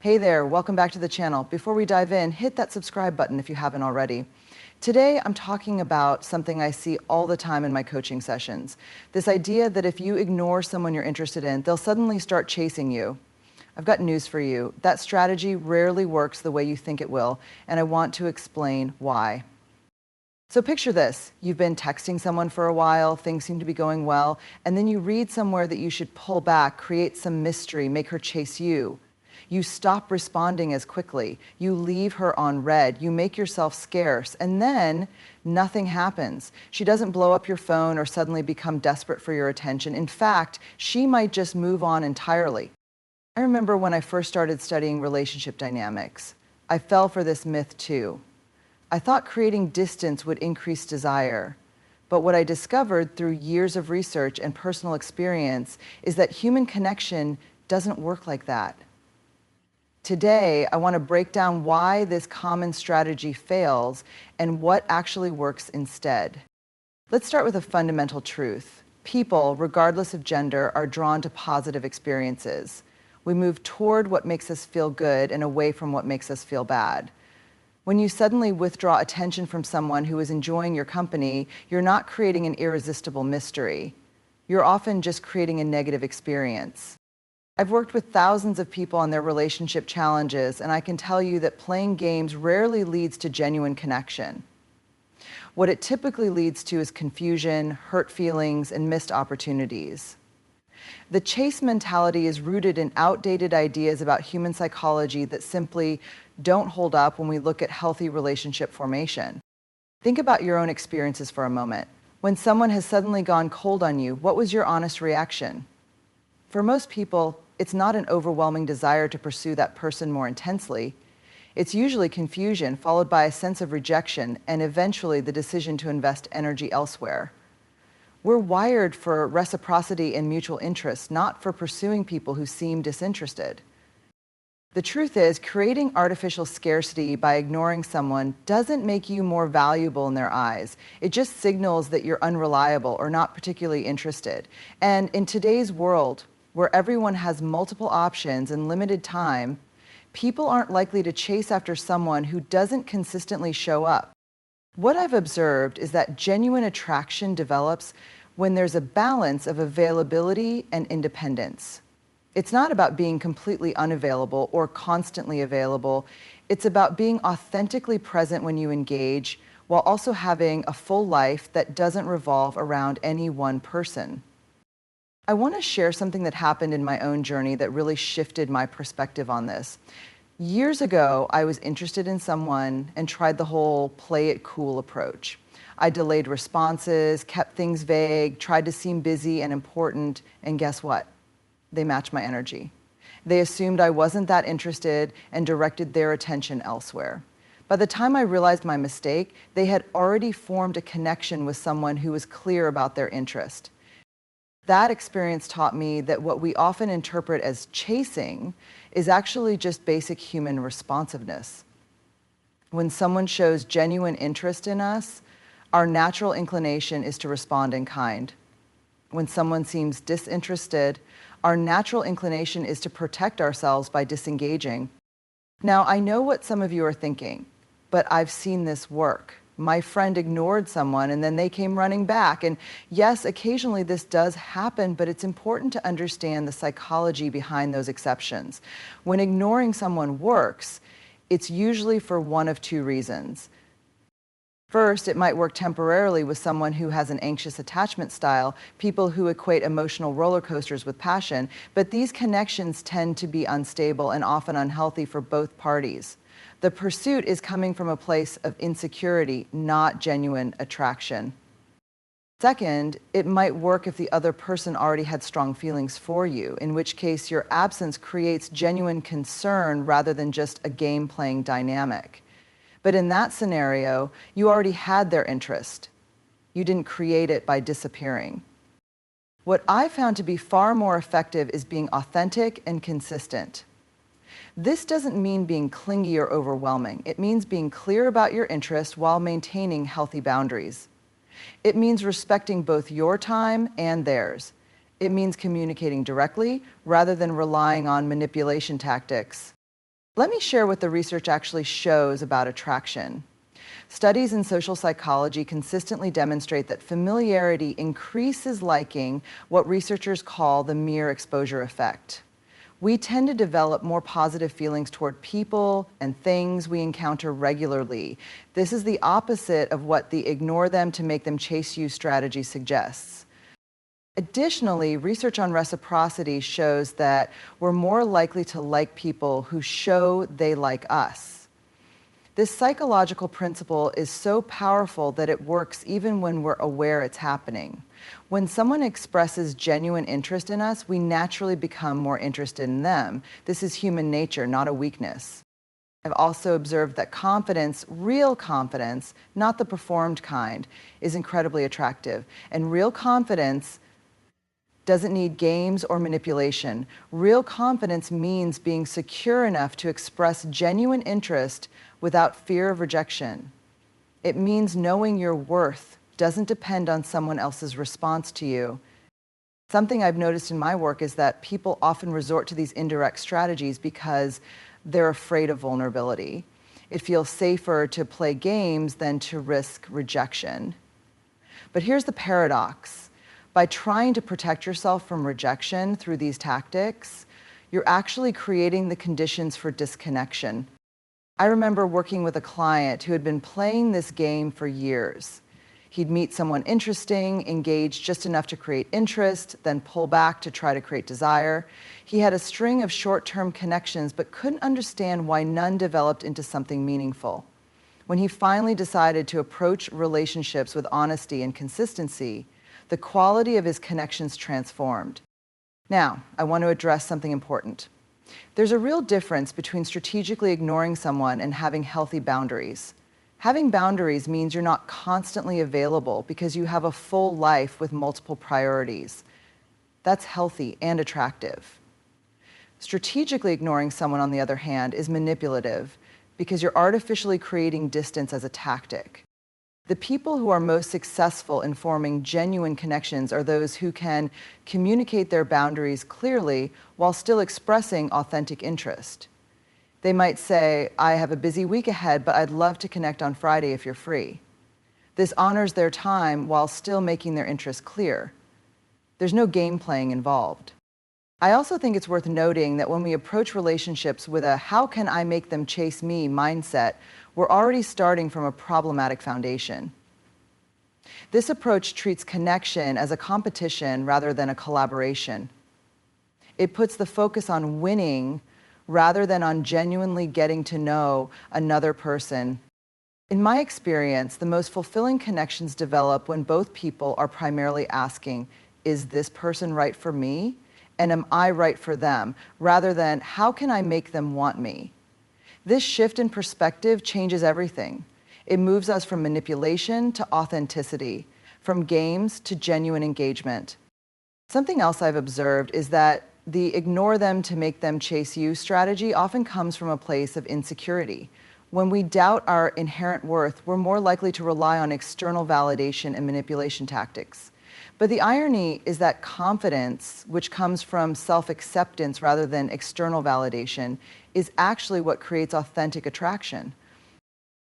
Hey there, welcome back to the channel. Before we dive in, hit that subscribe button if you haven't already. Today, I'm talking about something I see all the time in my coaching sessions. This idea that if you ignore someone you're interested in, they'll suddenly start chasing you. I've got news for you. That strategy rarely works the way you think it will, and I want to explain why. So picture this. You've been texting someone for a while, things seem to be going well, and then you read somewhere that you should pull back, create some mystery, make her chase you. You stop responding as quickly. You leave her on read. You make yourself scarce. And then nothing happens. She doesn't blow up your phone or suddenly become desperate for your attention. In fact, she might just move on entirely. I remember when I first started studying relationship dynamics, I fell for this myth too. I thought creating distance would increase desire. But what I discovered through years of research and personal experience is that human connection doesn't work like that. Today, I want to break down why this common strategy fails and what actually works instead. Let's start with a fundamental truth. People, regardless of gender, are drawn to positive experiences. We move toward what makes us feel good and away from what makes us feel bad. When you suddenly withdraw attention from someone who is enjoying your company, you're not creating an irresistible mystery. You're often just creating a negative experience. I've worked with thousands of people on their relationship challenges, and I can tell you that playing games rarely leads to genuine connection. What it typically leads to is confusion, hurt feelings, and missed opportunities. The chase mentality is rooted in outdated ideas about human psychology that simply don't hold up when we look at healthy relationship formation. Think about your own experiences for a moment. When someone has suddenly gone cold on you, what was your honest reaction? For most people, it's not an overwhelming desire to pursue that person more intensely. It's usually confusion, followed by a sense of rejection, and eventually the decision to invest energy elsewhere. We're wired for reciprocity and mutual interest, not for pursuing people who seem disinterested. The truth is, creating artificial scarcity by ignoring someone doesn't make you more valuable in their eyes. It just signals that you're unreliable or not particularly interested. And in today's world, where everyone has multiple options and limited time, people aren't likely to chase after someone who doesn't consistently show up. What I've observed is that genuine attraction develops when there's a balance of availability and independence. It's not about being completely unavailable or constantly available. It's about being authentically present when you engage, while also having a full life that doesn't revolve around any one person. I want to share something that happened in my own journey that really shifted my perspective on this. Years ago, I was interested in someone and tried the whole play it cool approach. I delayed responses, kept things vague, tried to seem busy and important, and guess what? They matched my energy. They assumed I wasn't that interested and directed their attention elsewhere. By the time I realized my mistake, they had already formed a connection with someone who was clear about their interest. That experience taught me that what we often interpret as chasing is actually just basic human responsiveness. When someone shows genuine interest in us, our natural inclination is to respond in kind. When someone seems disinterested, our natural inclination is to protect ourselves by disengaging. Now, I know what some of you are thinking, but I've seen this work. My friend ignored someone and then they came running back. And yes, occasionally this does happen, but it's important to understand the psychology behind those exceptions. When ignoring someone works, it's usually for one of two reasons. First, it might work temporarily with someone who has an anxious attachment style, people who equate emotional roller coasters with passion, but these connections tend to be unstable and often unhealthy for both parties. The pursuit is coming from a place of insecurity, not genuine attraction. Second, it might work if the other person already had strong feelings for you, in which case your absence creates genuine concern rather than just a game-playing dynamic. But in that scenario, you already had their interest. You didn't create it by disappearing. What I found to be far more effective is being authentic and consistent. This doesn't mean being clingy or overwhelming. It means being clear about your interest while maintaining healthy boundaries. It means respecting both your time and theirs. It means communicating directly rather than relying on manipulation tactics. Let me share what the research actually shows about attraction. Studies in social psychology consistently demonstrate that familiarity increases liking, what researchers call the mere exposure effect. We tend to develop more positive feelings toward people and things we encounter regularly. This is the opposite of what the ignore them to make them chase you strategy suggests. Additionally, research on reciprocity shows that we're more likely to like people who show they like us. This psychological principle is so powerful that it works even when we're aware it's happening. When someone expresses genuine interest in us, we naturally become more interested in them. This is human nature, not a weakness. I've also observed that confidence, real confidence, not the performed kind, is incredibly attractive. And real confidence doesn't need games or manipulation. Real confidence means being secure enough to express genuine interest without fear of rejection. It means knowing your worth doesn't depend on someone else's response to you. Something I've noticed in my work is that people often resort to these indirect strategies because they're afraid of vulnerability. It feels safer to play games than to risk rejection. But here's the paradox. By trying to protect yourself from rejection through these tactics, you're actually creating the conditions for disconnection. I remember working with a client who had been playing this game for years. He'd meet someone interesting, engage just enough to create interest, then pull back to try to create desire. He had a string of short-term connections, but couldn't understand why none developed into something meaningful. When he finally decided to approach relationships with honesty and consistency, the quality of his connections transformed. Now, I want to address something important. There's a real difference between strategically ignoring someone and having healthy boundaries. Having boundaries means you're not constantly available because you have a full life with multiple priorities. That's healthy and attractive. Strategically ignoring someone, on the other hand, is manipulative because you're artificially creating distance as a tactic. The people who are most successful in forming genuine connections are those who can communicate their boundaries clearly while still expressing authentic interest. They might say, I have a busy week ahead, but I'd love to connect on Friday if you're free. This honors their time while still making their interest clear. There's no game playing involved. I also think it's worth noting that when we approach relationships with a how can I make them chase me mindset, we're already starting from a problematic foundation. This approach treats connection as a competition rather than a collaboration. It puts the focus on winning rather than on genuinely getting to know another person. In my experience, the most fulfilling connections develop when both people are primarily asking, is this person right for me? And am I right for them? Rather than, how can I make them want me? This shift in perspective changes everything. It moves us from manipulation to authenticity, from games to genuine engagement. Something else I've observed is that the ignore them to make them chase you strategy often comes from a place of insecurity. When we doubt our inherent worth, we're more likely to rely on external validation and manipulation tactics. But the irony is that confidence, which comes from self-acceptance rather than external validation, is actually what creates authentic attraction.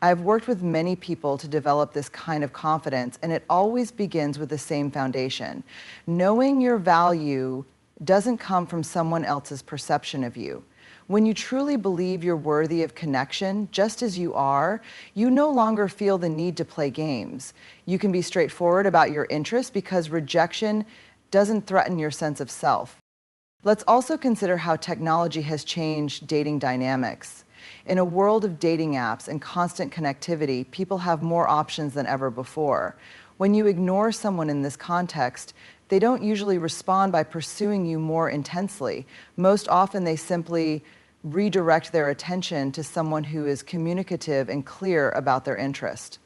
I've worked with many people to develop this kind of confidence, and it always begins with the same foundation. Knowing your value doesn't come from someone else's perception of you. When you truly believe you're worthy of connection, just as you are, you no longer feel the need to play games. You can be straightforward about your interests because rejection doesn't threaten your sense of self. Let's also consider how technology has changed dating dynamics. In a world of dating apps and constant connectivity, people have more options than ever before. When you ignore someone in this context, they don't usually respond by pursuing you more intensely. Most often, they simply redirect their attention to someone who is communicative and clear about their interest.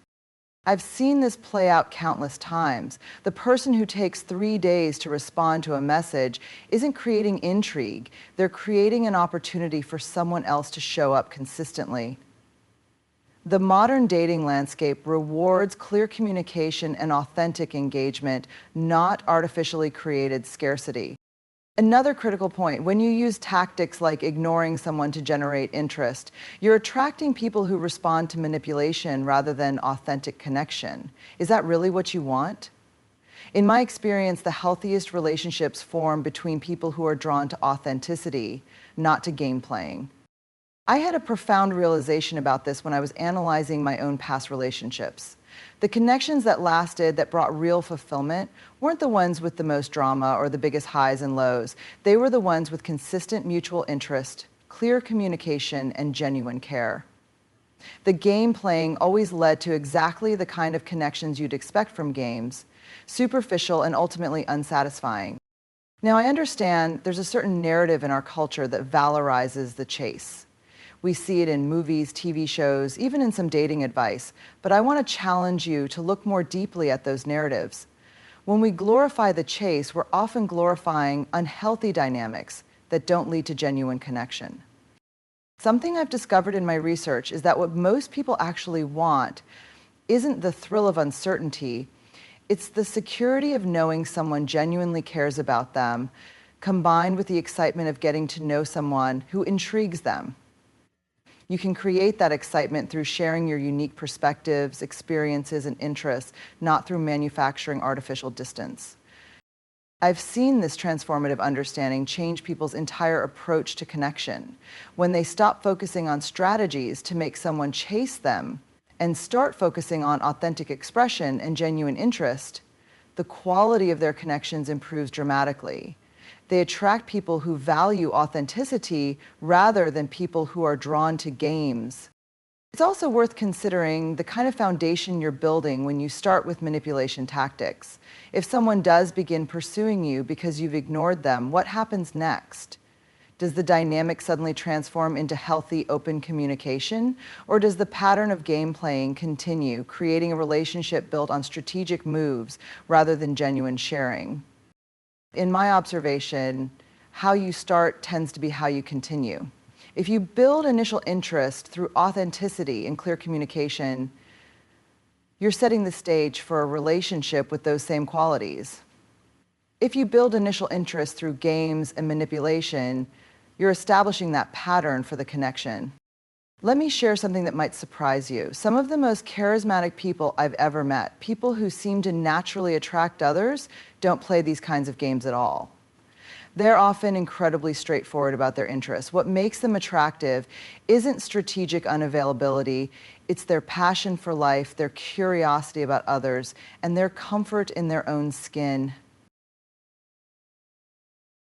I've seen this play out countless times. The person who takes 3 days to respond to a message isn't creating intrigue. They're creating an opportunity for someone else to show up consistently. The modern dating landscape rewards clear communication and authentic engagement, not artificially created scarcity. Another critical point, when you use tactics like ignoring someone to generate interest, you're attracting people who respond to manipulation rather than authentic connection. Is that really what you want? In my experience, the healthiest relationships form between people who are drawn to authenticity, not to game playing. I had a profound realization about this when I was analyzing my own past relationships. The connections that lasted, that brought real fulfillment, weren't the ones with the most drama or the biggest highs and lows. They were the ones with consistent mutual interest, clear communication, and genuine care. The game playing always led to exactly the kind of connections you'd expect from games, superficial and ultimately unsatisfying. Now, I understand there's a certain narrative in our culture that valorizes the chase. We see it in movies, TV shows, even in some dating advice, but I want to challenge you to look more deeply at those narratives. When we glorify the chase, we're often glorifying unhealthy dynamics that don't lead to genuine connection. Something I've discovered in my research is that what most people actually want isn't the thrill of uncertainty, it's the security of knowing someone genuinely cares about them, combined with the excitement of getting to know someone who intrigues them. You can create that excitement through sharing your unique perspectives, experiences, and interests, not through manufacturing artificial distance. I've seen this transformative understanding change people's entire approach to connection. When they stop focusing on strategies to make someone chase them and start focusing on authentic expression and genuine interest, the quality of their connections improves dramatically. They attract people who value authenticity rather than people who are drawn to games. It's also worth considering the kind of foundation you're building when you start with manipulation tactics. If someone does begin pursuing you because you've ignored them, what happens next? Does the dynamic suddenly transform into healthy, open communication? Or does the pattern of game playing continue, creating a relationship built on strategic moves rather than genuine sharing? In my observation, how you start tends to be how you continue. If you build initial interest through authenticity and clear communication, you're setting the stage for a relationship with those same qualities. If you build initial interest through games and manipulation, you're establishing that pattern for the connection. Let me share something that might surprise you. Some of the most charismatic people I've ever met, people who seem to naturally attract others, don't play these kinds of games at all. They're often incredibly straightforward about their interests. What makes them attractive isn't strategic unavailability, it's their passion for life, their curiosity about others, and their comfort in their own skin.